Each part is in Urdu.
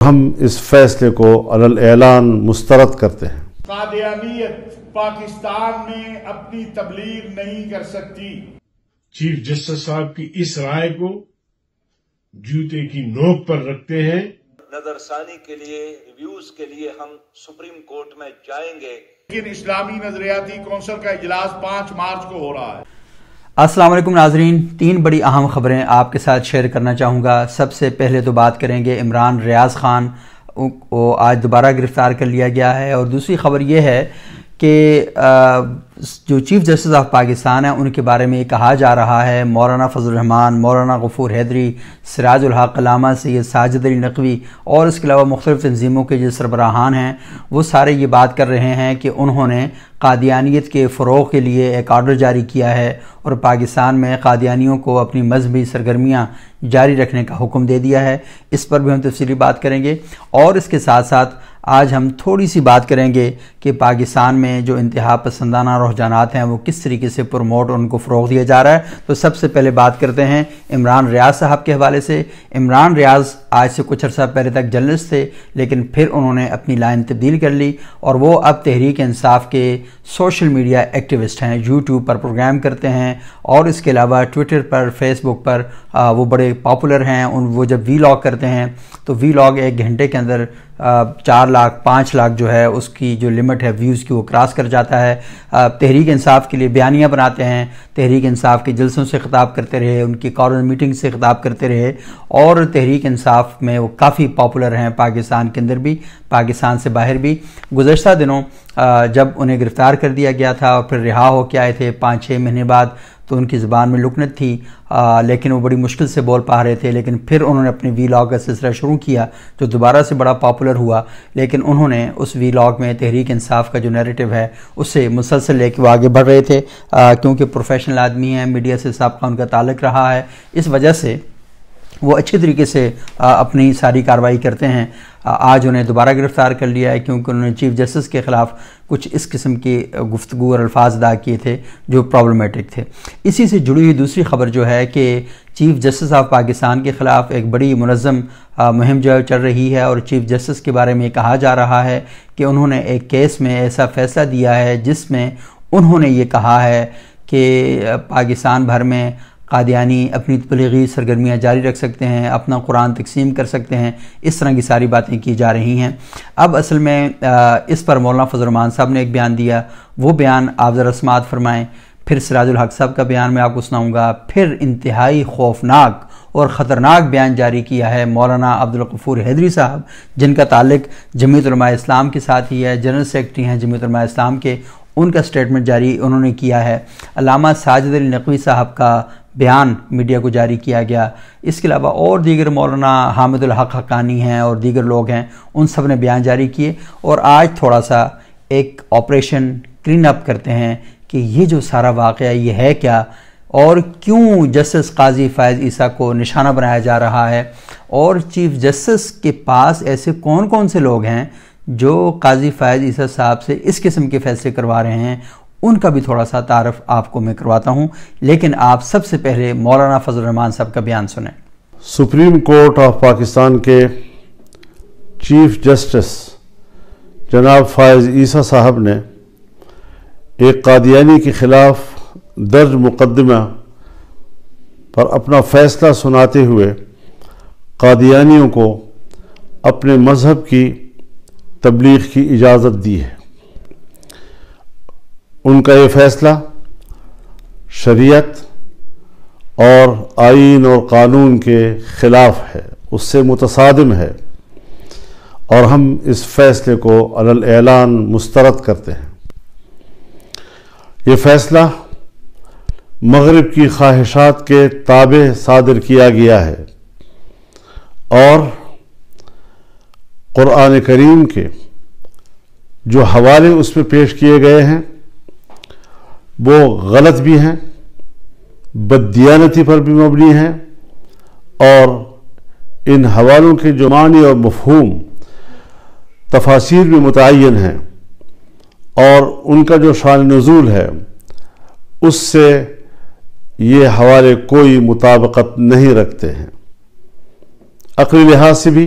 ہم اس فیصلے کو علل اعلان مسترد کرتے ہیں۔ قادیانیت پاکستان میں اپنی تبلیغ نہیں کر سکتی۔ چیف جسٹس صاحب کی اس رائے کو جوتے کی نوک پر رکھتے ہیں۔ نظر ثانی کے لیے، ریویوز کے لیے ہم سپریم کورٹ میں جائیں گے، لیکن اسلامی نظریاتی کونسل کا اجلاس 5 مارچ کو ہو رہا ہے۔ السلام علیکم ناظرین، 3 بڑی اہم خبریں آپ کے ساتھ شیئر کرنا چاہوں گا۔ سب سے پہلے تو بات کریں گے عمران ریاض خان کو آج دوبارہ گرفتار کر لیا گیا ہے، اور دوسری خبر یہ ہے کہ جو چیف جسٹس آف پاکستان ہیں ان کے بارے میں یہ کہا جا رہا ہے مولانا فضل الرحمان، مولانا غفور حیدری، سراج الحق، علامہ سید ساجد علی نقوی اور اس کے علاوہ مختلف تنظیموں کے جو سربراہان ہیں وہ سارے یہ بات کر رہے ہیں کہ انہوں نے قادیانیت کے فروغ کے لیے ایک آرڈر جاری کیا ہے اور پاکستان میں قادیانیوں کو اپنی مذہبی سرگرمیاں جاری رکھنے کا حکم دے دیا ہے۔ اس پر بھی ہم تفصیلی بات کریں گے، اور اس کے ساتھ ساتھ آج ہم تھوڑی سی بات کریں گے کہ پاکستان میں جو انتہا پسندانہ رجحانات ہیں وہ کس طریقے سے پروموٹ اور ان کو فروغ دیا جا رہا ہے۔ تو سب سے پہلے بات کرتے ہیں عمران ریاض صاحب کے حوالے سے۔ عمران ریاض آج سے کچھ عرصہ پہلے تک جرنلسٹ تھے، لیکن پھر انہوں نے اپنی لائن تبدیل کر لی اور وہ اب تحریک انصاف کے سوشل میڈیا ایکٹیوسٹ ہیں، یوٹیوب پر پروگرام کرتے ہیں اور اس کے علاوہ ٹویٹر پر، فیس بک پر وہ بڑے پاپولر ہیں۔ وہ جب وی لاگ کرتے ہیں تو وی لاگ 1 گھنٹے کے اندر 4 لاکھ 5 لاکھ جو ہے اس کی جو لمٹ ہے ویوز کی وہ کراس کر جاتا ہے۔ تحریک انصاف کے لیے بیانیاں بناتے ہیں، تحریک انصاف کے جلسوں سے خطاب کرتے رہے، ان کی کارنر میٹنگ سے خطاب کرتے رہے، اور تحریک انصاف میں وہ کافی پاپولر ہیں، پاکستان کے اندر بھی، پاکستان سے باہر بھی۔ گزشتہ دنوں جب انہیں گرفتار کر دیا گیا تھا اور پھر رہا ہو کے آئے تھے 5-6 مہینے بعد، تو ان کی زبان میں لکنت تھی، لیکن وہ بڑی مشکل سے بول پا رہے تھے، لیکن پھر انہوں نے اپنے وی لاگ کا سلسلہ شروع کیا جو دوبارہ سے بڑا پاپولر ہوا۔ لیکن انہوں نے اس وی لاگ میں تحریک انصاف کا جو نیریٹو ہے اس سے مسلسل لے کے وہ آگے بڑھ رہے تھے، کیونکہ پروفیشنل آدمی ہیں، میڈیا سے سابقہ ان کا تعلق رہا ہے، اس وجہ سے وہ اچھے طریقے سے اپنی ساری کارروائی کرتے ہیں۔ آج انہیں دوبارہ گرفتار کر لیا ہے کیونکہ انہوں نے چیف جسٹس کے خلاف کچھ اس قسم کی گفتگو اور الفاظ ادا کیے تھے جو پرابلمیٹک تھے۔ اسی سے جڑی ہوئی دوسری خبر جو ہے کہ چیف جسٹس آف پاکستان کے خلاف ایک بڑی منظم مہم جو چل رہی ہے، اور چیف جسٹس کے بارے میں یہ کہا جا رہا ہے کہ انہوں نے ایک کیس میں ایسا فیصلہ دیا ہے جس میں انہوں نے یہ کہا ہے کہ پاکستان بھر میں قادیانی اپنی تبلیغی سرگرمیاں جاری رکھ سکتے ہیں، اپنا قرآن تقسیم کر سکتے ہیں، اس طرح کی ساری باتیں کی جا رہی ہیں۔ اب اصل میں اس پر مولانا فضل الرحمان صاحب نے ایک بیان دیا، وہ بیان آپ ذرا سماعت فرمائیں، پھر سراج الحق صاحب کا بیان میں آپ کو سناؤں گا، پھر انتہائی خوفناک اور خطرناک بیان جاری کیا ہے مولانا عبدالغفور حیدری صاحب، جن کا تعلق جمعیت علماء اسلام کے ساتھ ہی ہے، جنرل سیکرٹری ہیں جمعیت علماء اسلام کے۔ ان کا سٹیٹمنٹ جاری انہوں نے کیا ہے۔ علامہ ساجد علی نقوی صاحب کا بیان میڈیا کو جاری کیا گیا۔ اس کے علاوہ اور دیگر مولانا حامد الحق حقانی ہیں اور دیگر لوگ ہیں، ان سب نے بیان جاری کیے، اور آج تھوڑا سا ایک آپریشن کلین اپ کرتے ہیں کہ یہ جو سارا واقعہ یہ ہے کیا، اور کیوں جسٹس قاضی فائز عیسیٰ کو نشانہ بنایا جا رہا ہے، اور چیف جسٹس کے پاس ایسے کون کون سے لوگ ہیں جو قاضی فائز عیسیٰ صاحب سے اس قسم کے فیصلے کروا رہے ہیں، ان کا بھی تھوڑا سا تعارف آپ کو میں کرواتا ہوں۔ لیکن آپ سب سے پہلے مولانا فضل الرحمان صاحب کا بیان سنیں۔ سپریم کورٹ آف پاکستان کے چیف جسٹس جناب فائز عیسیٰ صاحب نے ایک قادیانی کے خلاف درج مقدمہ پر اپنا فیصلہ سناتے ہوئے قادیانیوں کو اپنے مذہب کی تبلیغ کی اجازت دی ہے۔ ان کا یہ فیصلہ شریعت اور آئین اور قانون کے خلاف ہے، اس سے متصادم ہے، اور ہم اس فیصلے کو علل اعلان مسترد کرتے ہیں۔ یہ فیصلہ مغرب کی خواہشات کے تابع صادر کیا گیا ہے، اور قرآن کریم کے جو حوالے اس میں پیش کیے گئے ہیں وہ غلط بھی ہیں، بددیانتی پر بھی مبنی ہیں، اور ان حوالوں کے جو معنی اور مفہوم تفاسیر بھی متعین ہیں، اور ان کا جو شان نزول ہے اس سے یہ حوالے کوئی مطابقت نہیں رکھتے ہیں۔ عقلی لحاظ سے بھی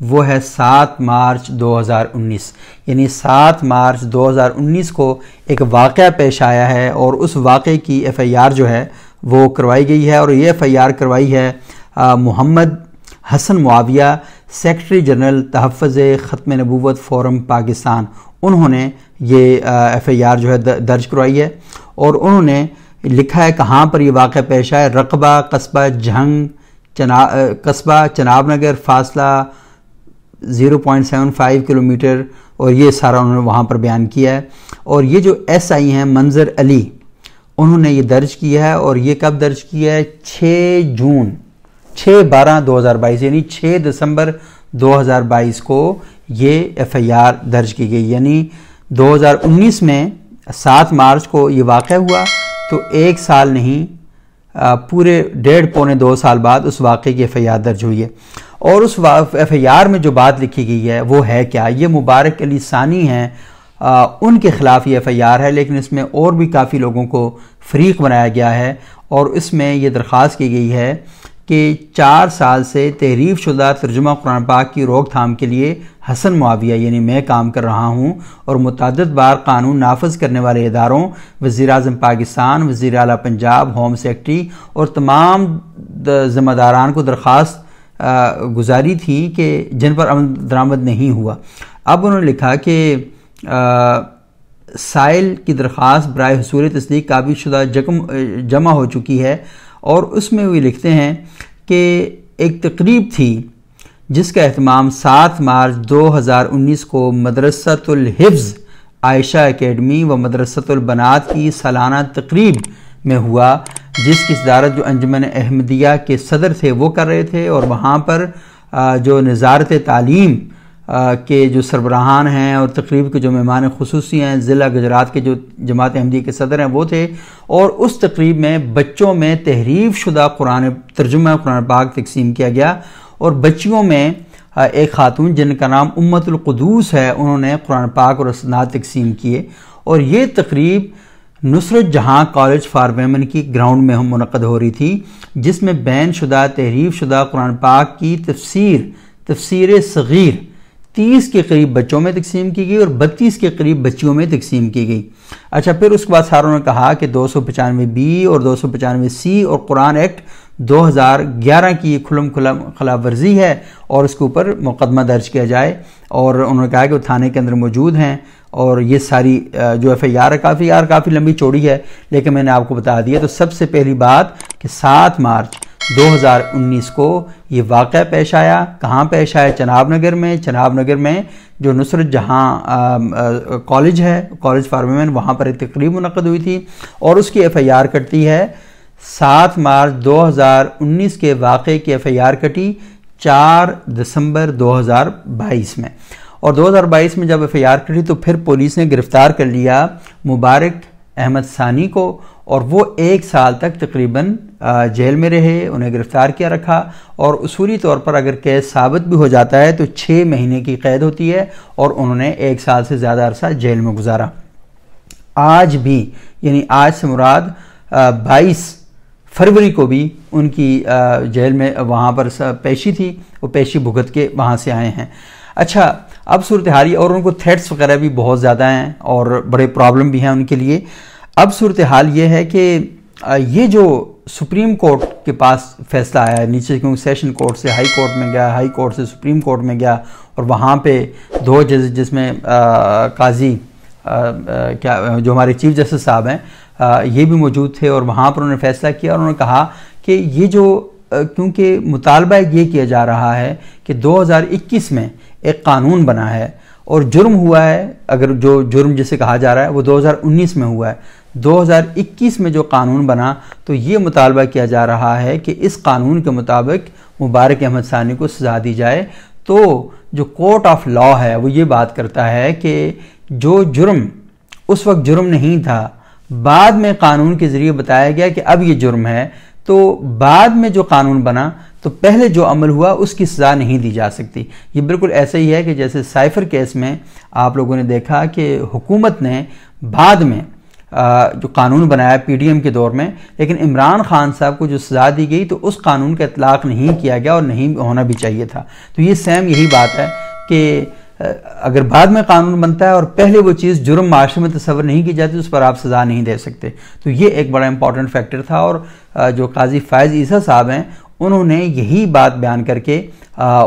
وہ ہے 7 مارچ 2019، یعنی 7 مارچ 2019 کو ایک واقعہ پیش آیا ہے اور اس واقعے کی FIR جو ہے وہ کروائی گئی ہے، اور یہ FIR کروائی ہے محمد حسن معاویہ، سیکرٹری جنرل تحفظ ختم نبوت فورم پاکستان۔ انہوں نے یہ FIR جو ہے درج کروائی ہے، اور انہوں نے لکھا ہے کہاں پر یہ واقعہ پیش آیا، رقبہ قصبہ جھنگ قصبہ چناب نگر، فاصلہ 0.75 کلومیٹر، اور یہ سارا انہوں نے وہاں پر بیان کیا ہے۔ اور یہ جو SI ہیں منظر علی، انہوں نے یہ درج کیا ہے، اور یہ کب درج کیا ہے؟ 6/12/2022، یعنی 6 دسمبر 2022 کو یہ FIR درج کی گئی، یعنی 2019 میں 7 مارچ کو یہ واقعہ ہوا، تو 1 سال نہیں پورے 1.5-2 سال بعد اس واقعے کی FIR درج ہوئی ہے۔ اور اس FIR میں جو بات لکھی گئی ہے وہ ہے کیا؟ یہ مبارک علی ثانی ہیں، ان کے خلاف یہ FIR ہے، لیکن اس میں اور بھی کافی لوگوں کو فریق بنایا گیا ہے، اور اس میں یہ درخواست کی گئی ہے کہ 4 سال سے تحریف شدہ ترجمہ قرآن پاک کی روک تھام کے لیے حسن معاویہ یعنی میں کام کر رہا ہوں، اور متعدد بار قانون نافذ کرنے والے اداروں، وزیر اعظم پاکستان، وزیر اعلیٰ پنجاب، ہوم سیکرٹری اور تمام ذمہ داران کو درخواست گزاری تھی کہ جن پر عمل درآمد نہیں ہوا۔ اب انہوں نے لکھا کہ سائل کی درخواست برائے حصول تصدیق قابل شدہ جمع ہو چکی ہے، اور اس میں وہ لکھتے ہیں کہ ایک تقریب تھی جس کا اہتمام 7 مارچ 2019 کو مدرسۃ الحفظ عائشہ اکیڈمی و مدرسۃ البنات کی سالانہ تقریب میں ہوا، جس کی صدارت جو انجمن احمدیہ کے صدر تھے وہ کر رہے تھے، اور وہاں پر جو نظارت تعلیم کے جو سربراہان ہیں اور تقریب کے جو مہمان خصوصی ہیں ضلع گجرات کے جو جماعت احمدیہ کے صدر ہیں وہ تھے، اور اس تقریب میں بچوں میں تحریف شدہ ترجمہ قرآن پاک تقسیم کیا گیا، اور بچیوں میں ایک خاتون جن کا نام امت القدوس ہے انہوں نے قرآن پاک اور اسناد تقسیم کیے، اور یہ تقریب نصرت جہاں کالج فار ویمن کی گراؤنڈ میں منعقد ہو رہی تھی، جس میں بین شدہ تحریف شدہ قرآن پاک کی تفسیر صغیر 30 کے قریب بچوں میں تقسیم کی گئی اور 32 کے قریب بچیوں میں تقسیم کی گئی۔ اچھا، پھر اس کے بعد ساروں نے کہا کہ 295B اور 295C اور قرآن ایکٹ 2011 کی کھلم خلاف ورزی ہے، اور اس کے اوپر مقدمہ درج کیا جائے، اور انہوں نے کہا کہ وہ تھانے کے اندر موجود ہیں، اور یہ ساری جو FIR ہے کافی لمبی چوڑی ہے، لیکن میں نے آپ کو بتا دیا۔ تو سب سے پہلی بات کہ 7 مارچ 2019 کو یہ واقعہ پیش آیا، کہاں پیش آیا؟ چناب نگر میں جو نصرت جہاں کالج ہے، کالج فار ویمن، وہاں پر ایک تقریب منعقد ہوئی تھی، اور اس کی FIR کٹتی ہے 7 مارچ 2019 کے واقعے کی FIR کٹی 4 دسمبر 2022 میں، اور 2022 میں جب FIR کٹی تو پھر پولیس نے گرفتار کر لیا مبارک احمد ثانی کو، اور وہ 1 سال تک تقریباً جیل میں رہے، انہیں گرفتار کیا رکھا، اور اصولی طور پر اگر کیس ثابت بھی ہو جاتا ہے تو 6 مہینے کی قید ہوتی ہے، اور انہوں نے 1 سال سے زیادہ عرصہ جیل میں گزارا۔ آج بھی، یعنی آج سے مراد 22 فروری کو بھی ان کی جیل میں وہاں پر پیشی تھی، وہ پیشی بھگت کے وہاں سے آئے ہیں۔ اچھا، اب صورتحال، اور ان کو تھریٹس وغیرہ بھی بہت زیادہ ہیں اور بڑے پرابلم بھی ہیں ان کے لیے۔ اب صورتحال یہ ہے کہ یہ جو سپریم کورٹ کے پاس فیصلہ آیا ہے نیچے، کیونکہ سیشن کورٹ سے ہائی کورٹ میں گیا، ہائی کورٹ سے سپریم کورٹ میں گیا، اور وہاں پہ 2 جج جس میں قاضی جو ہمارے چیف جسٹس صاحب ہیں یہ بھی موجود تھے، اور وہاں پر انہوں نے فیصلہ کیا، اور انہوں نے کہا کہ یہ جو کیونکہ مطالبہ یہ کیا جا رہا ہے کہ 2021 میں ایک قانون بنا ہے اور جرم ہوا ہے، اگر جو جرم جسے کہا جا رہا ہے وہ 2019 میں ہوا ہے، 2021 میں جو قانون بنا تو یہ مطالبہ کیا جا رہا ہے کہ اس قانون کے مطابق مبارک احمد ثانی کو سزا دی جائے۔ تو جو کورٹ آف لا ہے وہ یہ بات کرتا ہے کہ جو جرم اس وقت جرم نہیں تھا، بعد میں قانون کے ذریعے بتایا گیا کہ اب یہ جرم ہے، تو بعد میں جو قانون بنا تو پہلے جو عمل ہوا اس کی سزا نہیں دی جا سکتی۔ یہ بالکل ایسا ہی ہے کہ جیسے سائفر کیس میں آپ لوگوں نے دیکھا کہ حکومت نے بعد میں جو قانون بنایا PDM کے دور میں، لیکن عمران خان صاحب کو جو سزا دی گئی تو اس قانون کا اطلاق نہیں کیا گیا اور نہیں ہونا بھی چاہیے تھا۔ تو یہ سیم یہی بات ہے کہ اگر بعد میں قانون بنتا ہے اور پہلے وہ چیز جرم معاشرے میں تصور نہیں کی جاتی، اس پر آپ سزا نہیں دے سکتے۔ تو یہ ایک بڑا امپورٹنٹ فیکٹر تھا، اور جو قاضی فائز عیسیٰ صاحب ہیں انہوں نے یہی بات بیان کر کے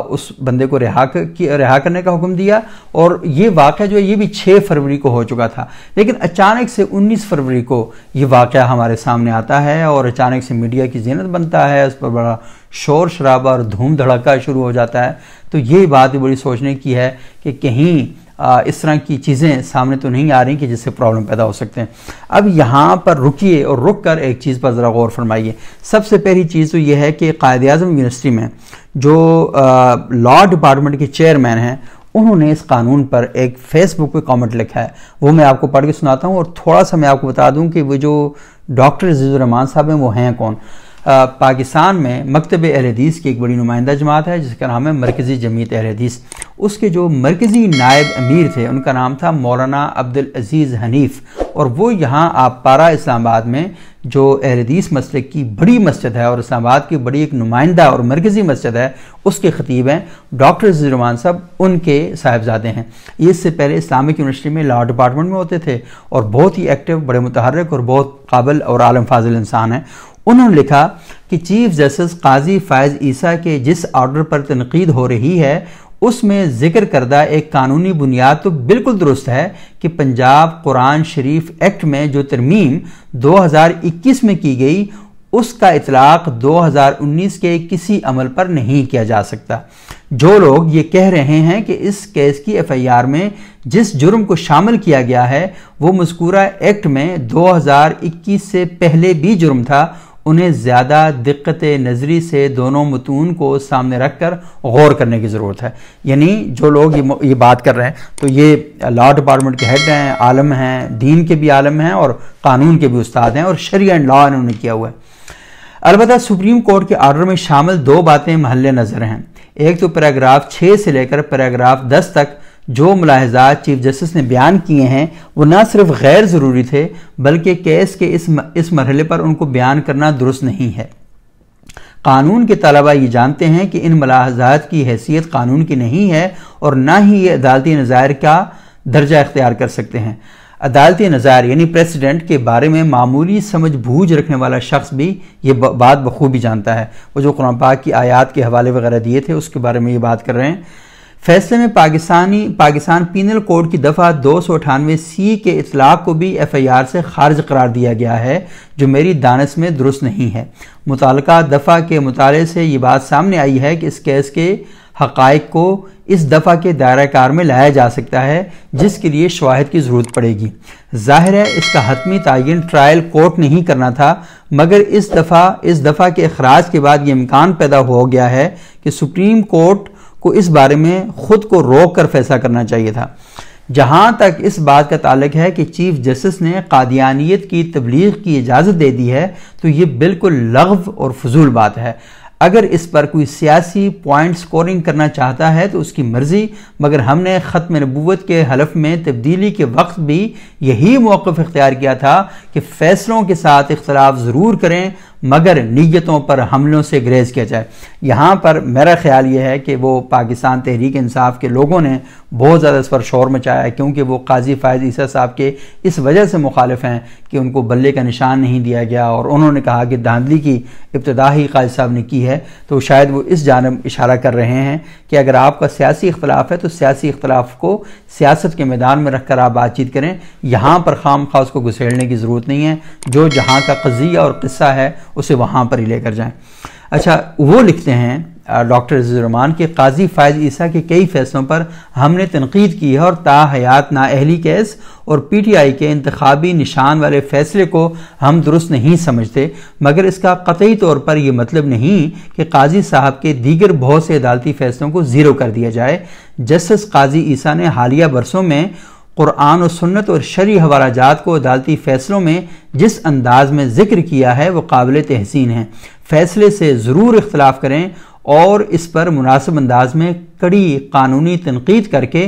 اس بندے کو رہا کرنے کا حکم دیا، اور یہ واقعہ جو ہے یہ بھی 6 فروری کو ہو چکا تھا، لیکن اچانک سے 19 فروری کو یہ واقعہ ہمارے سامنے آتا ہے اور اچانک سے میڈیا کی زینت بنتا ہے، اس پر بڑا شور شرابہ اور دھوم دھڑکا شروع ہو جاتا ہے۔ تو یہ بات بھی بڑی سوچنے کی ہے کہ کہیں اس طرح کی چیزیں سامنے تو نہیں آ رہی کہ جس سے پرابلم پیدا ہو سکتے ہیں۔ اب یہاں پر رکیے اور رک کر ایک چیز پر ذرا غور فرمائیے۔ سب سے پہلی چیز تو یہ ہے کہ قائد اعظم یونیورسٹی میں جو لاء ڈپارٹمنٹ کے چیئرمین ہیں، انہوں نے اس قانون پر ایک فیس بک پہ کامنٹ لکھا ہے، وہ میں آپ کو پڑھ کے سناتا ہوں، اور تھوڑا سا میں آپ کو بتا دوں کہ وہ جو ڈاکٹر عزیز الرحمان صاحب ہیں وہ ہیں کون۔ پاکستان میں مکتب اہل حدیث کی ایک بڑی نمائندہ جماعت ہے جس کا نام ہے مرکزی جمعیت اہل حدیث۔ اس کے جو مرکزی نائب امیر تھے ان کا نام تھا مولانا عبدالعزیز حنیف، اور وہ یہاں آبپارہ اسلام آباد میں جو اہل حدیث مسلک کی بڑی مسجد ہے اور اسلام آباد کی بڑی ایک نمائندہ اور مرکزی مسجد ہے، اس کے خطیب ہیں ڈاکٹر عزیز الرحمان صاحب، ان کے صاحبزادے ہیں۔ یہ اس سے پہلے اسلامک یونیورسٹی میں لاء ڈپارٹمنٹ میں ہوتے تھے اور بہت ہی ایکٹیو، بڑے متحرک اور بہت قابل اور عالم فاضل انسان ہیں۔ انہوں نے لکھا کہ چیف جسٹس قاضی فائز عیسیٰ کے جس آرڈر پر تنقید ہو رہی ہے اس میں ذکر کردہ ایک قانونی بنیاد تو بالکل درست ہے کہ پنجاب قرآن شریف ایکٹ میں جو ترمیم 2021 میں کی گئی اس کا اطلاق 2019 کے کسی عمل پر نہیں کیا جا سکتا۔ جو لوگ یہ کہہ رہے ہیں کہ اس کیس کی FIR میں جس جرم کو شامل کیا گیا ہے وہ مذکورہ ایکٹ میں 2021 سے پہلے بھی جرم تھا، انہیں زیادہ دقت نظری سے دونوں متون کو سامنے رکھ کر غور کرنے کی ضرورت ہے۔ یعنی جو لوگ یہ بات کر رہے ہیں تو یہ لاء ڈپارٹمنٹ کے ہیڈ ہیں، عالم ہیں، دین کے بھی عالم ہیں اور قانون کے بھی استاد ہیں، اور شریعہ اینڈ لاء انہوں نے کیا ہوا ہے۔ البتہ سپریم کورٹ کے آرڈر میں شامل 2 باتیں محل نظر ہیں۔ ایک تو پیراگراف 6 سے لے کر پیراگراف 10 تک جو ملاحظات چیف جسٹس نے بیان کیے ہیں وہ نہ صرف غیر ضروری تھے بلکہ کیس کے اس مرحلے پر ان کو بیان کرنا درست نہیں ہے۔ قانون کے طلبہ یہ جانتے ہیں کہ ان ملاحظات کی حیثیت قانون کی نہیں ہے اور نہ ہی یہ عدالتی نظائر کا درجہ اختیار کر سکتے ہیں۔ عدالتی نظائر یعنی پریسیڈنٹ کے بارے میں معمولی سمجھ بوجھ رکھنے والا شخص بھی یہ بات بخوبی جانتا ہے۔ وہ جو قرآن پاک کی آیات کے حوالے وغیرہ دیے تھے اس کے بارے میں یہ بات کر رہے ہیں۔ فیصلے میں پاکستان پینل کوڈ کی دفعہ 298C کے اطلاق کو بھی FIR سے خارج قرار دیا گیا ہے، جو میری دانش میں درست نہیں ہے۔ متعلقہ دفعہ کے مطالعے سے یہ بات سامنے آئی ہے کہ اس کیس کے حقائق کو اس دفعہ کے دائرہ کار میں لایا جا سکتا ہے جس کے لیے شواہد کی ضرورت پڑے گی۔ ظاہر ہے اس کا حتمی تعین ٹرائل کورٹ نہیں کرنا تھا، مگر اس دفعہ کے اخراج کے بعد یہ امکان پیدا ہو گیا ہے کہ سپریم کورٹ کو اس بارے میں خود کو روک کر فیصلہ کرنا چاہیے تھا۔ جہاں تک اس بات کا تعلق ہے کہ چیف جسٹس نے قادیانیت کی تبلیغ کی اجازت دے دی ہے تو یہ بالکل لغو اور فضول بات ہے۔ اگر اس پر کوئی سیاسی پوائنٹ سکورنگ کرنا چاہتا ہے تو اس کی مرضی، مگر ہم نے ختم نبوت کے حلف میں تبدیلی کے وقت بھی یہی موقف اختیار کیا تھا کہ فیصلوں کے ساتھ اختلاف ضرور کریں مگر نیتوں پر حملوں سے گریز کیا جائے۔ یہاں پر میرا خیال یہ ہے کہ وہ پاکستان تحریک انصاف کے لوگوں نے بہت زیادہ اس پر شور مچایا ہے، کیونکہ وہ قاضی فائز عیسیٰ صاحب کے اس وجہ سے مخالف ہیں کہ ان کو بلے کا نشان نہیں دیا گیا، اور انہوں نے کہا کہ دھاندلی کی ابتدا ہی قاضی صاحب نے کی ہے، تو شاید وہ اس جانب اشارہ کر رہے ہیں کہ اگر آپ کا سیاسی اختلاف ہے تو سیاسی اختلاف کو سیاست کے میدان میں رکھ کر آپ بات چیت کریں، یہاں پر خام خواہ اس کو گھسیڑنے کی ضرورت نہیں ہے، جو جہاں کا قضیہ اور قصہ ہے اسے وہاں پر ہی لے کر جائیں۔ اچھا، وہ لکھتے ہیں ڈاکٹر عزیز الرحمان کے قاضی فائز عیسیٰ کے کئی فیصلوں پر ہم نے تنقید کی ہے اور تاحیات نااہلی کیس اور PTI کے انتخابی نشان والے فیصلے کو ہم درست نہیں سمجھتے، مگر اس کا قطعی طور پر یہ مطلب نہیں کہ قاضی صاحب کے دیگر بہت سے عدالتی فیصلوں کو زیرو کر دیا جائے۔ جسٹس قاضی عیسیٰ نے حالیہ برسوں میں قرآن و سنت اور شرعی حوالہ جات کو عدالتی فیصلوں میں جس انداز میں ذکر کیا ہے وہ قابل تحسین ہے۔ فیصلے سے ضرور اختلاف کریں اور اس پر مناسب انداز میں کڑی قانونی تنقید کر کے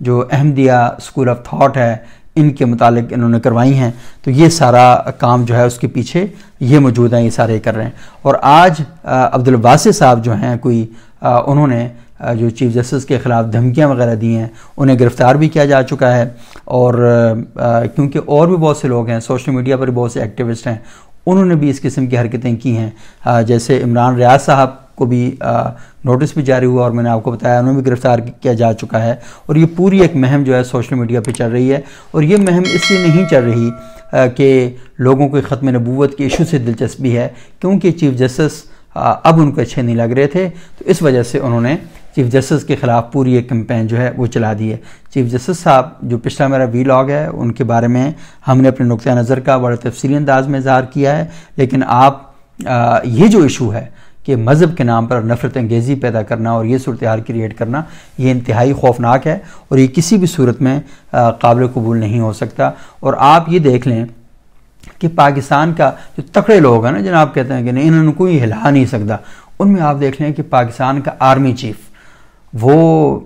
جو احمدیہ اسکول آف تھاٹ ہے ان کے متعلق انہوں نے کروائی ہیں. تو یہ سارا کام جو ہے اس کے پیچھے یہ موجود ہیں، یہ سارے کر رہے ہیں. اور آج عبدالواسع صاحب جو ہیں انہوں نے جو چیف جسٹس کے خلاف دھمکیاں وغیرہ دی ہیں انہیں گرفتار بھی کیا جا چکا ہے. اور کیونکہ اور بھی بہت سے لوگ ہیں، سوشل میڈیا پر بہت سے ایکٹیوسٹ ہیں، انہوں نے بھی اس قسم کی حرکتیں کی ہیں. جیسے عمران ریاض صاحب کو بھی نوٹس بھی جاری ہوا اور میں نے آپ کو بتایا انہوں نے بھی گرفتار کیا جا چکا ہے. اور یہ پوری ایک مہم جو ہے سوشل میڈیا پہ چل رہی ہے. اور یہ مہم اس لیے نہیں چل رہی کہ لوگوں کو ختم نبوت کے ایشو سے دلچسپی ہے، کیونکہ چیف جسٹس اب ان کو اچھے نہیں لگ رہے تھے، تو اس وجہ سے انہوں نے چیف جسٹس کے خلاف پوری ایک کمپین جو ہے وہ چلا دی ہے. چیف جسٹس صاحب جو پچھلا میرا ویلاگ ہے ان کے بارے میں ہم نے اپنے نقطہ نظر کا بڑا تفصیلی انداز میں اظہار کیا ہے، لیکن آپ یہ جو ایشو ہے کہ مذہب کے نام پر نفرت انگیزی پیدا کرنا اور یہ صورتحال کریٹ کرنا، یہ انتہائی خوفناک ہے اور یہ کسی بھی صورت میں قابل قبول نہیں ہو سکتا. اور آپ یہ دیکھ لیں کہ پاکستان کا جو تکڑے لوگ ہیں نا جناب کہتے ہیں کہ نہیں انہوں نے کوئی ہلا نہیں سکتا، ان میں آپ دیکھ لیں کہ پاکستان کا آرمی چیف وہ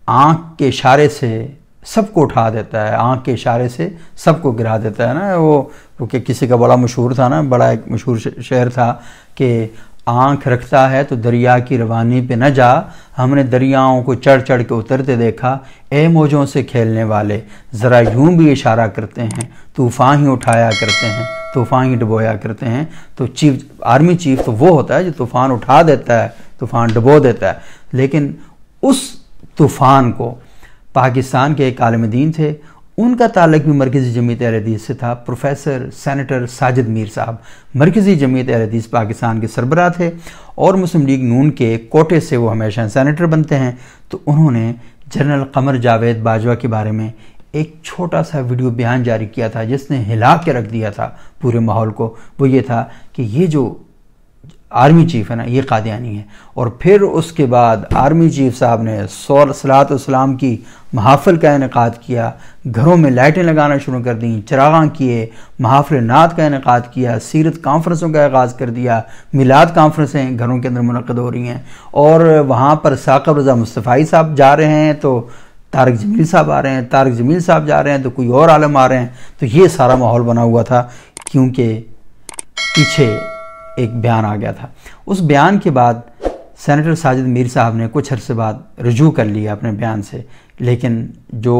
آنکھ کے اشارے سے سب کو اٹھا دیتا ہے، آنکھ کے اشارے سے سب کو گرا دیتا ہے نا. وہ کہ کسی کا بڑا مشہور تھا نا، بڑا ایک مشہور شعر تھا کہ آنکھ رکھتا ہے تو دریا کی روانی پہ نہ جا، ہم نے دریاؤں کو چڑھ چڑھ کے اترتے دیکھا، اے موجوں سے کھیلنے والے ذرا یوں بھی اشارہ کرتے ہیں، طوفان ہی اٹھایا کرتے ہیں، طوفان ہی ڈبویا کرتے ہیں. تو آرمی چیف تو وہ ہوتا ہے جو طوفان اٹھا دیتا ہے، طوفان ڈبو دیتا ہے. لیکن اس طوفان کو پاکستان کے ایک عالم دین تھے، ان کا تعلق بھی مرکزی جمعیت اہل حدیث سے تھا. پروفیسر سینیٹر ساجد میر صاحب مرکزی جمعیت اہل حدیث پاکستان کے سربراہ تھے اور مسلم لیگ نون کے کوٹے سے وہ ہمیشہ سینیٹر بنتے ہیں. تو انہوں نے جنرل قمر جاوید باجوہ کے بارے میں ایک چھوٹا سا ویڈیو بیان جاری کیا تھا جس نے ہلا کے رکھ دیا تھا پورے ماحول کو. وہ یہ تھا کہ یہ جو آرمی چیف ہے نا یہ قادیانی ہے. اور پھر اس کے بعد آرمی چیف صاحب نے صلاۃ والسلام کی محافل کا انعقاد کیا، گھروں میں لائٹیں لگانا شروع کر دیں، چراغاں کیے، محافل نعت کا انعقاد کیا، سیرت کانفرنسوں کا آغاز کر دیا، میلاد کانفرنسیں گھروں کے اندر منعقد ہو رہی ہیں. اور وہاں پر ثاقب رضا مصطفی صاحب جا رہے ہیں تو طارق جمیل صاحب آ رہے ہیں، طارق جمیل صاحب جا رہے ہیں تو کوئی اور عالم آ رہے ہیں. تو یہ سارا ماحول بنا ہوا تھا کیونکہ پیچھے ایک بیان آ گیا تھا. اس بیان کے بعد سینیٹر ساجد میر صاحب نے کچھ عرصے بعد رجوع کر لیا اپنے بیان سے، لیکن جو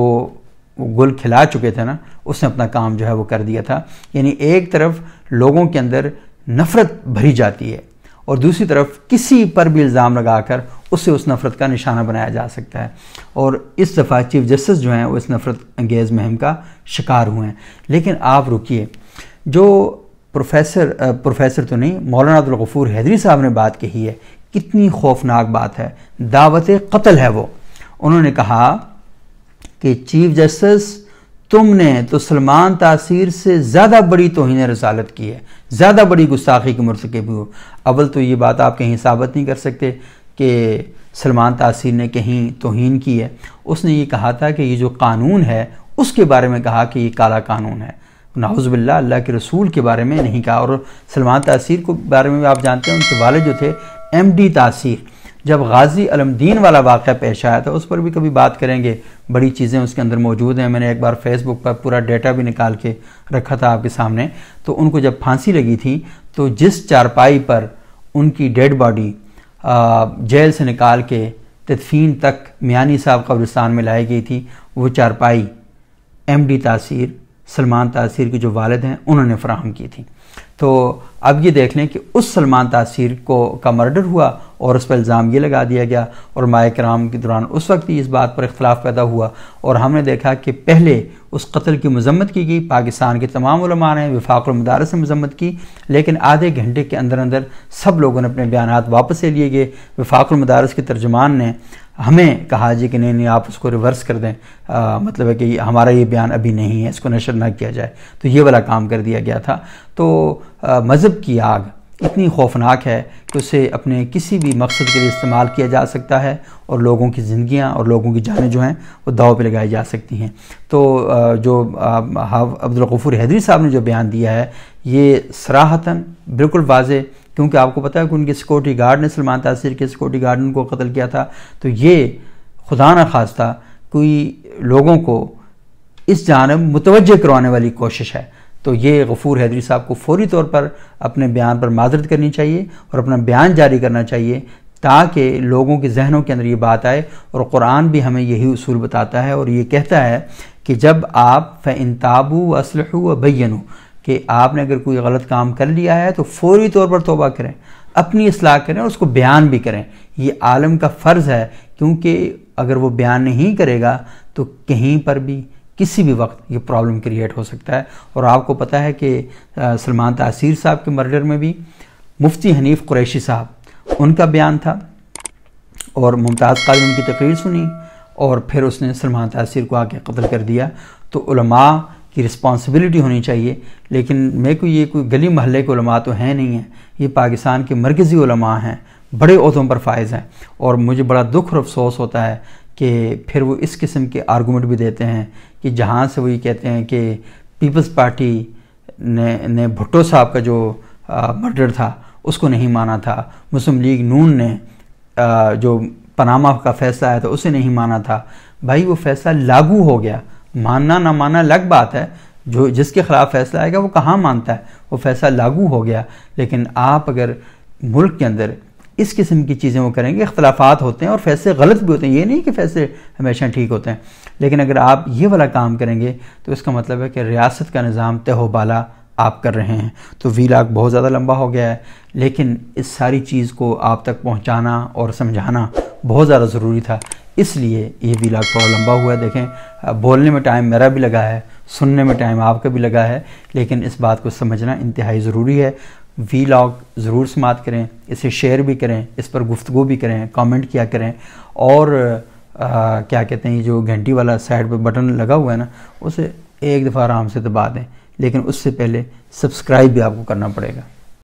گل کھلا چکے تھے نا اس نے اپنا کام جو ہے وہ کر دیا تھا. یعنی ایک طرف لوگوں کے اندر نفرت بھری جاتی ہے اور دوسری طرف کسی پر بھی الزام لگا کر اسے اس نفرت کا نشانہ بنایا جا سکتا ہے. اور اس دفعہ چیف جسٹس جو ہیں وہ اس نفرت انگیز مہم کا شکار ہوئے ہیں. لیکن آپ رکیے، جو پروفیسر تو نہیں مولانا عبدالغفور حیدری صاحب نے بات کہی ہے، کتنی خوفناک بات ہے، دعوت قتل ہے. وہ انہوں نے کہا کہ چیف جسٹس تم نے تو سلمان تاثیر سے زیادہ بڑی توہین رسالت کی ہے، زیادہ بڑی گستاخی کے مرتکب ہوئے. اول تو یہ بات آپ کہیں ثابت نہیں کر سکتے کہ سلمان تاثیر نے کہیں توہین کی ہے. اس نے یہ کہا تھا کہ یہ جو قانون ہے اس کے بارے میں کہا کہ یہ کالا قانون ہے. نعوذ باللہ اللہ کے رسول کے بارے میں نہیں کہا. اور سلمان تاثیر کے بارے میں آپ جانتے ہیں ان کے والد جو تھے ایم ڈی تاثیر، جب غازی علمدین والا واقعہ پیش آیا تھا اس پر بھی کبھی بات کریں گے، بڑی چیزیں اس کے اندر موجود ہیں. میں نے ایک بار فیس بک پر پورا ڈیٹا بھی نکال کے رکھا تھا آپ کے سامنے. تو ان کو جب پھانسی لگی تھی تو جس چارپائی پر ان کی ڈیڈ باڈی جیل سے نکال کے تدفین تک میانی صاحب قبرستان میں لائی گئی تھی، وہ چارپائی ایم ڈی تاثیر، سلمان تاثیر کے جو والد ہیں انہوں نے فراہم کی تھی. تو اب یہ دیکھ لیں کہ اس سلمان تاثیر کا مرڈر ہوا اور اس پر الزام یہ لگا دیا گیا. اور علماء کرام کے دوران اس وقت ہی اس بات پر اختلاف پیدا ہوا اور ہم نے دیکھا کہ پہلے اس قتل کی مذمت کی گئی، پاکستان کے تمام علماء نے وفاق المدارس سے مذمت کی، لیکن آدھے گھنٹے کے اندر اندر سب لوگوں نے اپنے بیانات واپس لے لیے گئے. وفاق المدارس کے ترجمان نے ہمیں کہا جی کہ نہیں آپ اس کو ریورس کر دیں، مطلب ہے کہ ہمارا یہ بیان ابھی نہیں ہے، اس کو نشر نہ کیا جائے. تو یہ والا کام کر دیا گیا تھا. تو مذہب کی آگ اتنی خوفناک ہے کہ اسے اپنے کسی بھی مقصد کے لیے استعمال کیا جا سکتا ہے اور لوگوں کی زندگیاں اور لوگوں کی جانیں جو ہیں وہ داؤ پہ لگائی جا سکتی ہیں. تو جو عبدالغفور حیدری صاحب نے جو بیان دیا ہے یہ صراحتاً بالکل واضح، کیونکہ آپ کو پتہ ہے کہ ان کے سیکورٹی گارڈ نے، سلمان تاثیر کے سیکورٹی گارڈ نے ان کو قتل کیا تھا. تو یہ خدا نہ خواستہ کوئی لوگوں کو اس جانب متوجہ کروانے والی کوشش ہے۔ تو یہ غفور حیدری صاحب کو فوری طور پر اپنے بیان پر معذرت کرنی چاہیے اور اپنا بیان جاری کرنا چاہیے، تاکہ لوگوں کے ذہنوں کے اندر یہ بات آئے۔ اور قرآن بھی ہمیں یہی اصول بتاتا ہے اور یہ کہتا ہے کہ جب آپ فَإِن تَابُوا وَأَصْلَحُوا وَبَيَّنُوا، کہ آپ نے اگر کوئی غلط کام کر لیا ہے تو فوری طور پر توبہ کریں، اپنی اصلاح کریں اور اس کو بیان بھی کریں۔ یہ عالم کا فرض ہے، کیونکہ اگر وہ بیان نہیں کرے گا تو کہیں پر بھی کسی بھی وقت یہ پرابلم کریٹ ہو سکتا ہے۔ اور آپ کو پتہ ہے کہ سلمان تاثیر صاحب کے مرڈر میں بھی مفتی حنیف قریشی صاحب، ان کا بیان تھا اور ممتاز قادری ان کی تقریر سنی اور پھر اس نے سلمان تاثیر کو آ کے قتل کر دیا۔ تو علماء کی رسپانسبلٹی ہونی چاہیے، لیکن میں کو یہ کوئی گلی محلے کے علماء تو ہیں نہیں ہیں، یہ پاکستان کے مرکزی علماء ہیں، بڑے عہدوں پر فائز ہیں، اور مجھے بڑا دکھ اور افسوس ہوتا ہے کہ پھر وہ اس قسم کے آرگومنٹ بھی دیتے ہیں کہ جہاں سے وہ یہ کہتے ہیں کہ پیپلز پارٹی نے بھٹو صاحب کا جو مرڈر تھا اس کو نہیں مانا تھا، مسلم لیگ نون نے جو پاناما کا فیصلہ آیا تھا اسے نہیں مانا تھا۔ بھائی وہ فیصلہ لاگو ہو گیا، ماننا نہ ماننا الگ بات ہے، جس کے خلاف فیصلہ آئے گا وہ کہاں مانتا ہے، وہ فیصلہ لاگو ہو گیا۔ لیکن آپ اگر ملک کے اندر اس قسم کی چیزیں وہ کریں گے، اختلافات ہوتے ہیں اور فیصلے غلط بھی ہوتے ہیں، یہ نہیں کہ فیصلے ہمیشہ ٹھیک ہوتے ہیں، لیکن اگر آپ یہ والا کام کریں گے تو اس کا مطلب ہے کہ ریاست کا نظام تہ و بالا آپ کر رہے ہیں۔ تو ویلاگ بہت زیادہ لمبا ہو گیا ہے، لیکن اس ساری چیز کو آپ تک پہنچانا اور سمجھانا بہت زیادہ ضروری تھا، اس لیے یہ ویلاگ تھوڑا لمبا ہوا ہے۔ دیکھیں بولنے میں ٹائم میرا بھی لگا ہے، سننے میں ٹائم آپ کا بھی لگا ہے، لیکن اس بات کو سمجھنا انتہائی ضروری ہے۔ ویلاگ ضرور سماعت کریں، اسے شیئر بھی کریں، اس پر گفتگو بھی کریں، کامنٹ کیا کریں، اور کیا کہتے ہیں یہ جو گھنٹی والا سائڈ پہ بٹن لگا ہوا ہے نا، اسے ایک دفعہ آرام سے دبا دیں، لیکن اس سے پہلے سبسکرائب بھی آپ کو کرنا پڑے گا۔